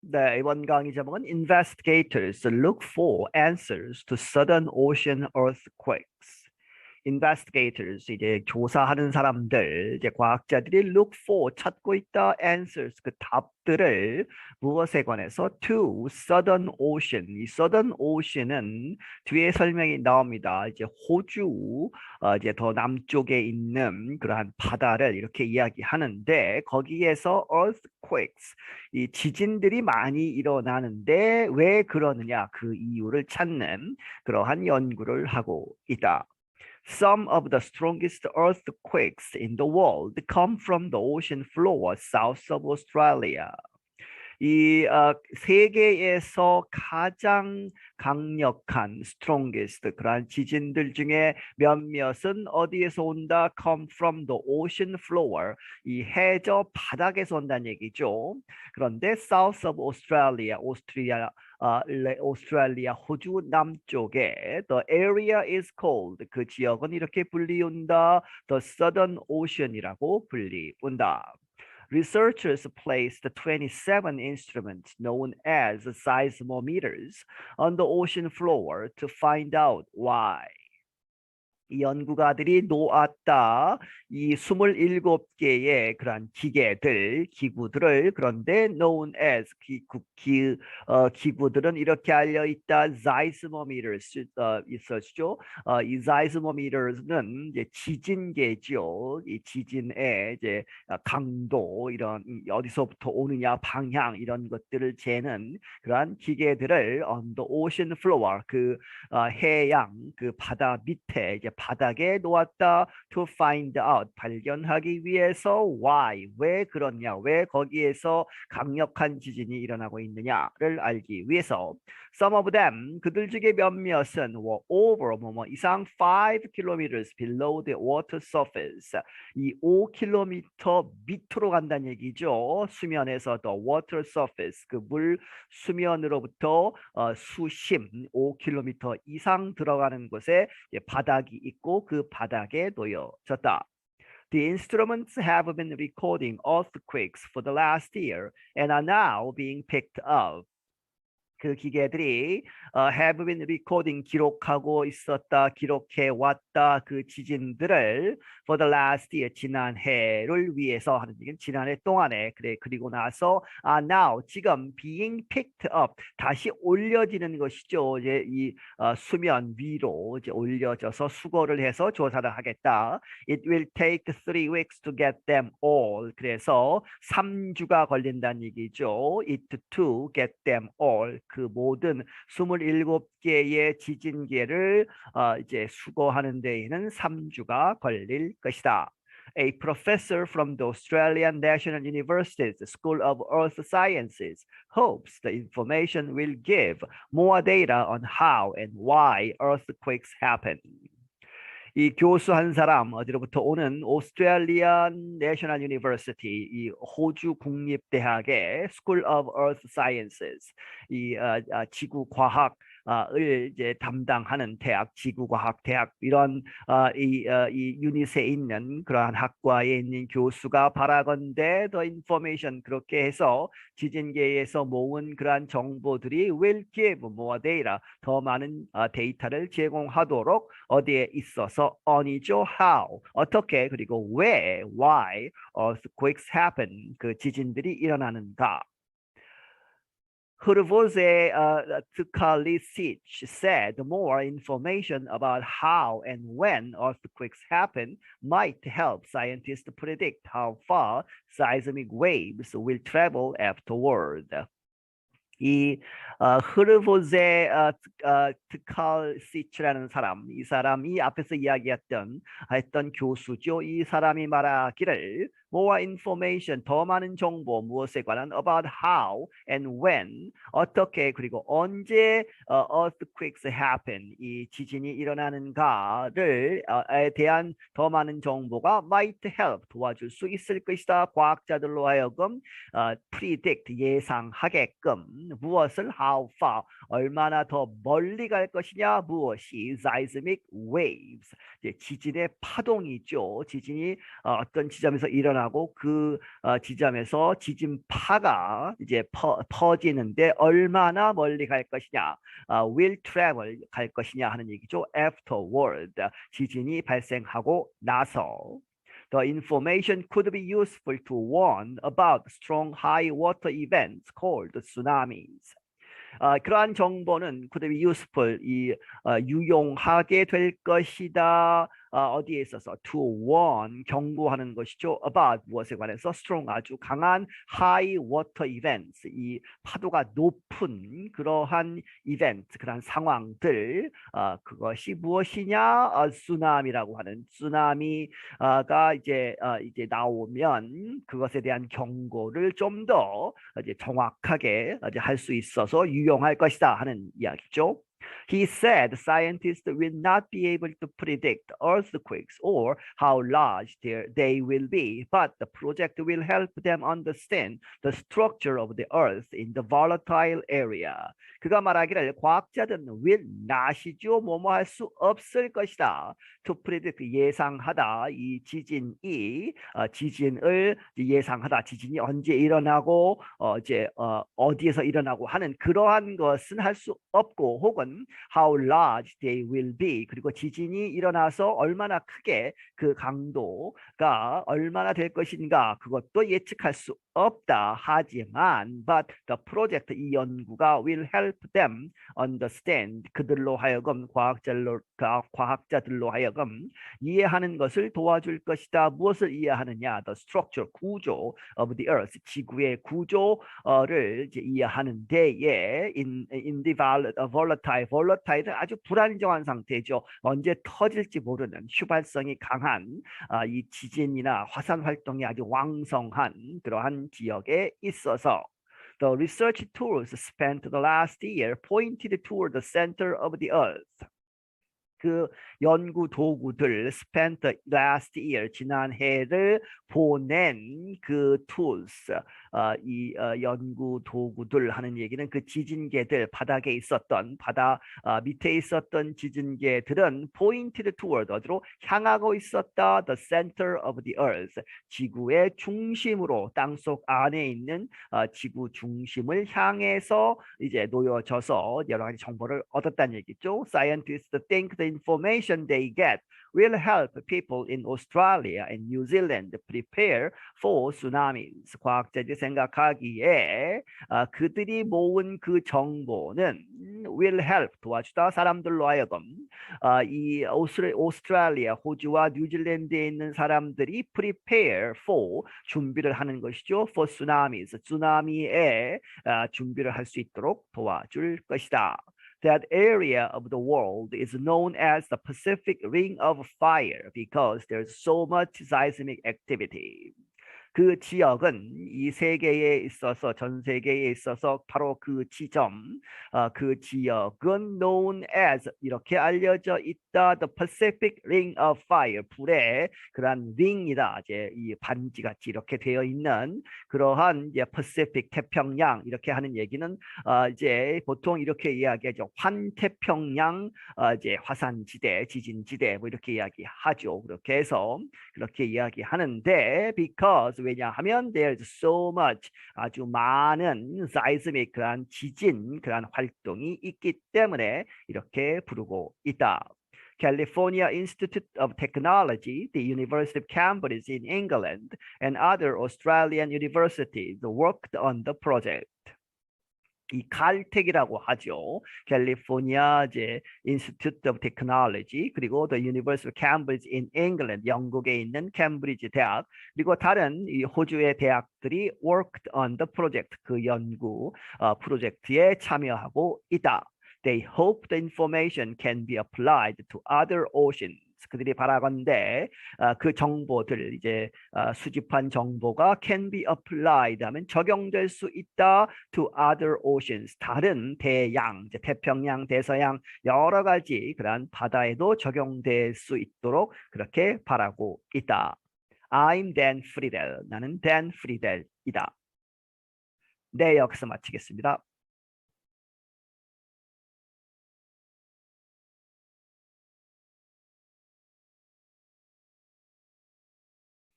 네, 이번 강의 제목은 Investigators look for answers to sudden ocean earthquakes. Investigators, 이제 조사하는 사람들, 이제 과학자들이 look for, 찾고 있다, answers, 그 답들을 무엇에 관해서 to sudden ocean. 이 sudden ocean은 뒤에 설명이 나옵니다. 이제 호주, 이제 더 남쪽에 있는 그러한 바다를 이렇게 이야기하는데 거기에서 earthquakes, 이 지진들이 많이 일어나는데 왜 그러느냐 그 이유를 찾는 그러한 연구를 하고 있다. Some of the strongest earthquakes in the world come from the ocean floor south of Australia. 이 세계에서 가장 강력한 strongest 그러한 지진들 중에 몇몇은 어디에서 온다? Come from the ocean floor. 이 해저 바닥에서 온다는 얘기죠. 그런데 south of Australia, 오스트레일리아 호주 남쪽에 the area is called, 그 지역은 이렇게 불리운다. The Southern Ocean이라고 불리운다. Researchers placed 27 instruments known as seismometers on the ocean floor to find out why. 이 연구가들이 놓았다. 이 27개의 그러한 기구들을 그런데 known as 기구들은 이렇게 알려 있다. seismometers 있었죠. 이 seismometers는 이제 지진계죠. 이 지진의 이제 강도 이런 어디서부터 오느냐 방향 이런 것들을 재는 그러한 기계들을 on the ocean floor 그 해양 그 바다 밑에 이제 바닥에 놓았다. to find out, 발견하기 위해서 why, 왜 그렇냐, 왜 거기에서 강력한 지진이 일어나고 있느냐를 알기 위해서. Some of them, 그들 중에 몇몇은 were over, 이상 5 kilometers below the water surface. 이 5km 밑으로 간다는 얘기죠. 수면에서 the water surface, 그 물 수면으로부터 수심 5km 이상 들어가는 곳에 바닥이 있고 그 바닥에 놓여졌다. The instruments have been recording earthquakes for the last year and are now being picked up. 그 기계들이 have been recording, 기록하고 있었다, 기록해 왔다 그 지진들을 for the last year, 지난해를 위해서 하는 얘기는 지난해 동안에 그리고 나서 now, 지금 being picked up, 다시 올려지는 것이죠. 이제 이 수면 위로 이제 올려져서 수거를 해서 조사를 하겠다. It will take 3 weeks to get them all. 그래서 3주가 걸린다는 얘기죠. It to get them all. 그 모든 27개의 지진계를 이제 수거하는 데에는 3주가 걸릴 것이다. A professor from the Australian National University's School of Earth Sciences hopes the information will give more data on how and why earthquakes happen. 이 교수 한 사람 어디로부터 오는 오스트레일리안 내셔널 유니버시티, 이 호주 국립대학의 School of Earth Sciences, 이 지구과학 을 이제 담당하는 대학, 지구과학 대학 이런 이 유닛에 있는 그러한 학과에 있는 교수가 바라건대 the information, 그렇게 해서 지진계에서 모은 그러한 정보들이 will give more data, 더 많은 데이터를 제공하도록 어디에 있어서 on이죠. how, 어떻게, 그리고 왜, why earthquakes happen, 그 지진들이 일어나는가. Hrvoje Tkalisic said more information about how and when earthquakes happen might help scientists predict how far seismic waves will travel afterward. 이 흐르보제 트칼시치라는 사람, 이 사람이 앞에서 이야기했던 교수죠. 이 사람이 말하기를 more information, 더 많은 정보, 무엇에 관한 about how and when, 어떻게 그리고 언제 earthquakes happen, 이 지진이 일어나는가를 대한 더 많은 정보가 might help, 도와줄 수 있을 것이다. 과학자들로 하여금 predict, 예상하게끔 무엇을 how far, 얼마나 더 멀리 갈 것이냐, 무엇이 seismic waves, 지진의 파동이죠. 지진이 어떤 지점에서 일어나 일어나고 그 지점에서 지진파가 이제 퍼지는데 얼마나 멀리 갈 것이냐, will travel 갈 것이냐 하는 얘기죠. afterward, 지진이 발생하고 나서. The information could be useful to warn about strong high water events called tsunamis. 그러한 정보는 could be useful, 유용하게 될 것이다. 어디에 있어서 to warn, 경고하는 것이죠. about, 무엇에 관해서 strong, 아주 강한 high water events, 이 파도가 높은 그러한 event, 그러한 상황들, 그것이 무엇이냐? 쓰나미라고 하는 쓰나미가 이제 나오면 그것에 대한 경고를 좀 더 이제 정확하게 할 수 있어서 유용할 것이다 하는 이야기죠. He said scientists will not be able to predict earthquakes or how large they will be, but the project will help them understand the structure of the earth in the volatile area. 그가 말하기를 과학자들은 will not이죠. 뭐뭐 할 수 없을 것이다. To predict, 예상하다. 이 지진이 지진을 예상하다. 지진이 언제 일어나고 어디에서 일어나고 하는 그러한 것은 할 수 없고, 혹은 how large they will be, 그리고 지진이 일어나서 얼마나 크게 그 강도가 얼마나 될 것인가 그것도 예측할 수 없다. 하지만 but the project, 이 연구가 will help them understand, 그들로 하여금 과학자들로 하여금 이해하는 것을 도와줄 것이다. 무엇을 이해하느냐? The structure, 구조 of the earth, 지구의 구조를 이제 이해하는 데에 in the volatile은 아주 불안정한 상태죠. 언제 터질지 모르는 휘발성이 강한 이 지진이나 화산 활동이 아주 왕성한 그러한 지역에 있어서 the research tools spent the last year pointed toward the center of the earth. 그 연구 도구들 spent last year, 지난 해를 보낸 그 tools, 연구 도구들 하는 얘기는 그 지진계들, 바닥에 있었던 바다 밑에 있었던 지진계들은 pointed toward, 어디로 향하고 있었다? The center of the earth, 지구의 중심으로, 땅속 안에 있는 지구 중심을 향해서 이제 놓여져서 여러 가지 정보를 얻었다는 얘기죠. Scientists think the information they get will help people in Australia and New Zealand prepare for tsunamis. 과학자들이 생각하기에 그들이 모은 그 정보는 will help, 도와주다, 사람들로 하여금 이 오스트레일리아, 호주와 뉴질랜드에 있는 사람들이 prepare for, 준비를 하는 것이죠. for tsunamis, 쓰나미에 준비를 할 수 있도록 도와줄 것이다. That area of the world is known as the Pacific Ring of Fire because there's so much seismic activity. 그 지역은 이 세계에 있어서, 전 세계에 있어서 바로 그 지점, 그 지역은 known as, 이렇게 알려져 있다. The Pacific Ring of Fire, 불의 그러한 ring이다. 이제 이 반지같이 이렇게 되어 있는 그러한 이제 Pacific, 태평양, 이렇게 하는 얘기는 이제 보통 이렇게 이야기하죠. 환태평양 이제 화산지대, 지진지대 뭐 이렇게 이야기하죠. 그렇게 해서 그렇게 이야기하는데 because, 왜냐하면 there's so much, 아주 많은 seismic, 그러한 지진, 그러한 활동이 있기 때문에 이렇게 부르고 있다. California Institute of Technology, the University of Cambridge in England, and other Australian universities worked on the project. 이 칼텍이라고 하죠. 캘리포니아 이제 Institute of Technology, 그리고 The University of Cambridge in England, 영국에 있는 캠브리지 대학, 그리고 다른 이 호주의 대학들이 worked on the project, 그 연구 프로젝트에 참여하고 있다. They hope the information can be applied to other oceans. 그들이 바라건대 그 정보들, 이제 수집한 정보가 can be applied 하면 적용될 수 있다 to other oceans, 다른 대양, 이제 태평양, 대서양, 여러 가지 그러한 바다에도 적용될 수 있도록 그렇게 바라고 있다. I'm Dan Friedel. 나는 Dan Friedel이다. 네, 여기서 마치겠습니다.